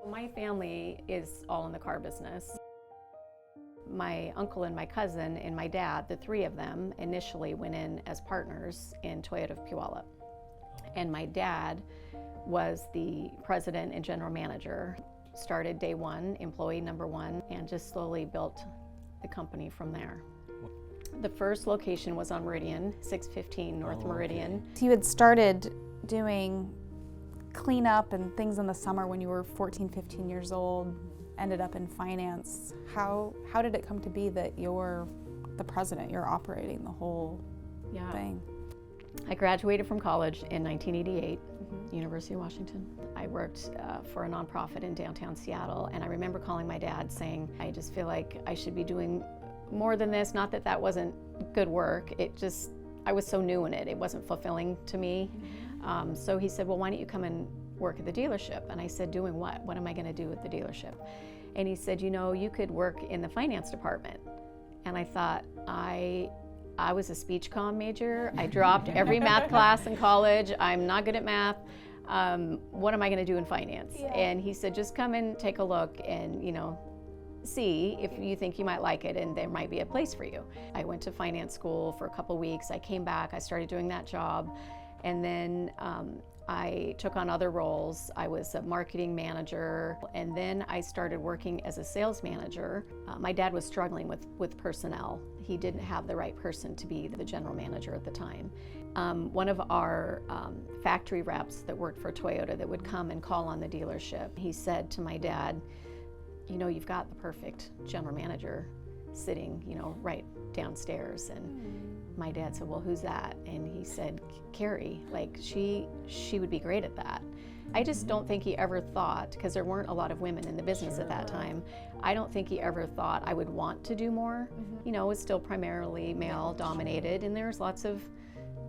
My family is all in the car business. My uncle and my cousin and my dad, the three of them, initially went in as partners in Toyota of Puyallup. And my dad was the president and general manager. Started day one, employee number one, and just slowly built the company from there. The first location was on Meridian, 615 North Meridian. You had started doing cleanup and things in the summer when you were 14, 15 years old, ended up in finance. How did it come to be that you're the president, you're operating the whole thing? I graduated from college in 1988, University of Washington. I worked for a nonprofit in downtown Seattle, and I remember calling my dad saying, I just feel like I should be doing more than this. Not that that wasn't good work, it just, I was so new in it, it wasn't fulfilling to me. So he said, well, why don't you come and work at the dealership? And I said, doing what? What am I going to do at the dealership? And he said, you know, you could work in the finance department. And I thought, I was a speech comm major. I dropped every math class in college. I'm not good at math. What am I going to do in finance? And he said, just come and take a look and, you know, see if you think you might like it and there might be a place for you. I went to finance school for a couple weeks. I came back, I started doing that job. And then I took on other roles. I was a marketing manager, and then I started working as a sales manager. My dad was struggling with personnel. He didn't have the right person to be the general manager at the time. One of our factory reps that worked for Toyota that would come and call on the dealership, he said to my dad, you know, you've got the perfect general manager sitting, you know, right downstairs. And my dad said, well, who's that? And he said, Kerry, like she would be great at that. I just don't think he ever thought, because there weren't a lot of women in the business at that time, I don't think he ever thought I would want to do more. You know, it was still primarily male dominated, and there's lots of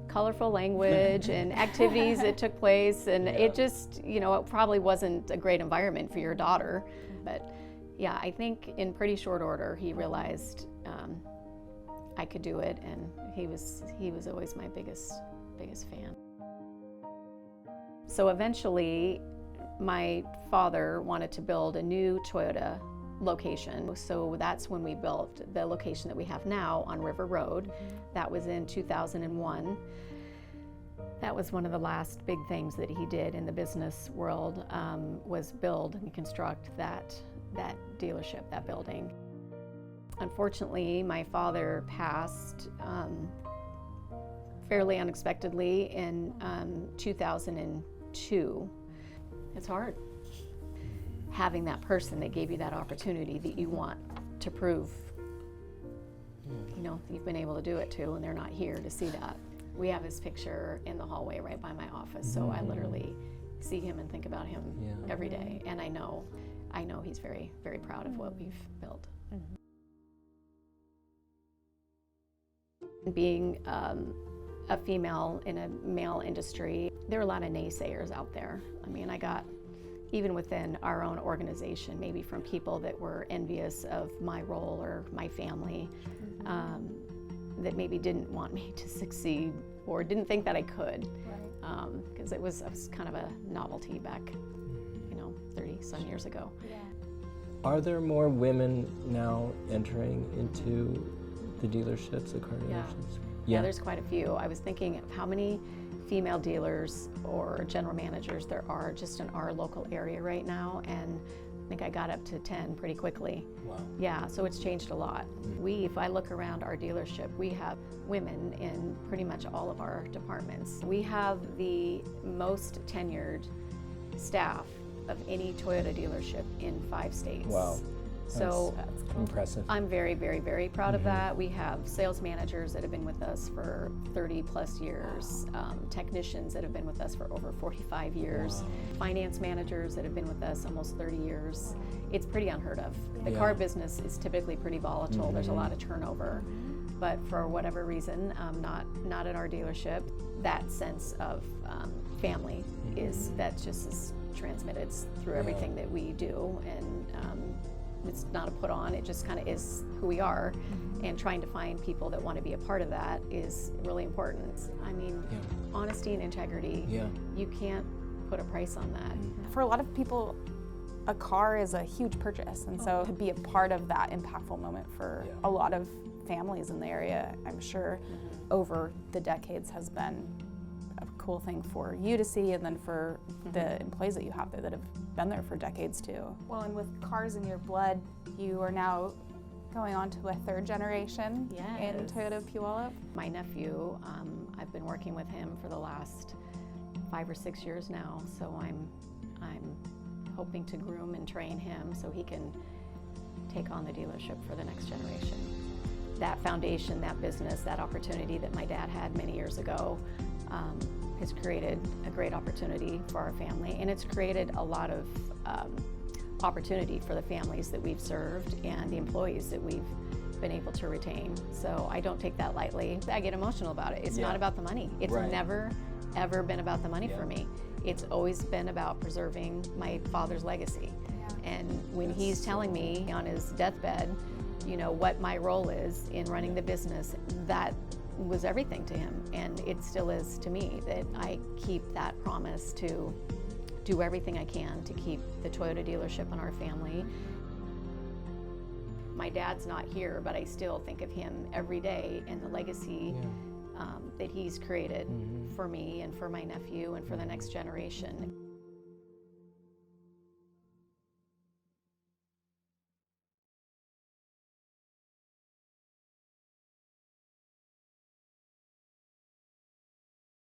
colorful language and activities that took place, and it just, you know, it probably wasn't a great environment for your daughter. But yeah, I think in pretty short order he realized I could do it, and he was always my biggest fan. So eventually my father wanted to build a new Toyota location, so that's when we built the location that we have now on River Road. That was in 2001. That was one of the last big things that he did in the business world, was build and construct that dealership, that building. Unfortunately, my father passed fairly unexpectedly in 2002. It's hard having that person that gave you that opportunity that you want to prove, you know, you've been able to do it too, and they're not here to see that. We have his picture in the hallway right by my office, so I literally see him and think about him every day, and I know he's very, very proud of what we've built. Being a female in a male industry, there are a lot of naysayers out there. I mean, I got, even within our own organization, maybe from people that were envious of my role or my family, that maybe didn't want me to succeed or didn't think that I could, because I was kind of a novelty back, you know, 30-some years ago. Are there more women now entering into the dealerships, the car dealerships? Yeah, there's quite a few. I was thinking of how many female dealers or general managers there are just in our local area right now, and I think I got up to 10 pretty quickly. Wow. Yeah, so it's changed a lot. If I look around our dealership, we have women in pretty much all of our departments. We have the most tenured staff of any Toyota dealership in 5 states. Wow. So that's impressive. I'm very, very, very proud of that. We have sales managers that have been with us for 30 plus years, technicians that have been with us for over 45 years, finance managers that have been with us almost 30 years. It's pretty unheard of. The car business is typically pretty volatile. There's a lot of turnover, but for whatever reason, not at our dealership. That sense of family that just is transmitted through everything that we do, and it's not a put on, it just kind of is who we are, and trying to find people that want to be a part of that is really important. I mean, honesty and integrity, you can't put a price on that. For a lot of people, a car is a huge purchase, and so to be a part of that impactful moment for a lot of families in the area, I'm sure over the decades has been a cool thing for you to see, and then for the employees that you have there that have been there for decades too. Well, and with cars in your blood, you are now going on to a third generation in Toyota of Puyallup. My nephew, I've been working with him for the last 5 or 6 years now, so I'm hoping to groom and train him so he can take on the dealership for the next generation. That foundation, that business, that opportunity that my dad had many years ago has created a great opportunity for our family, and it's created a lot of opportunity for the families that we've served and the employees that we've been able to retain. So I don't take that lightly. I get emotional about it. It's not about the money. It's never, ever been about the money for me. It's always been about preserving my father's legacy. And when he's telling me on his deathbed, you know, what my role is in running the business, that was everything to him. And it still is to me, that I keep that promise to do everything I can to keep the Toyota dealership in our family. My dad's not here, but I still think of him every day and the legacy that he's created for me and for my nephew and for the next generation.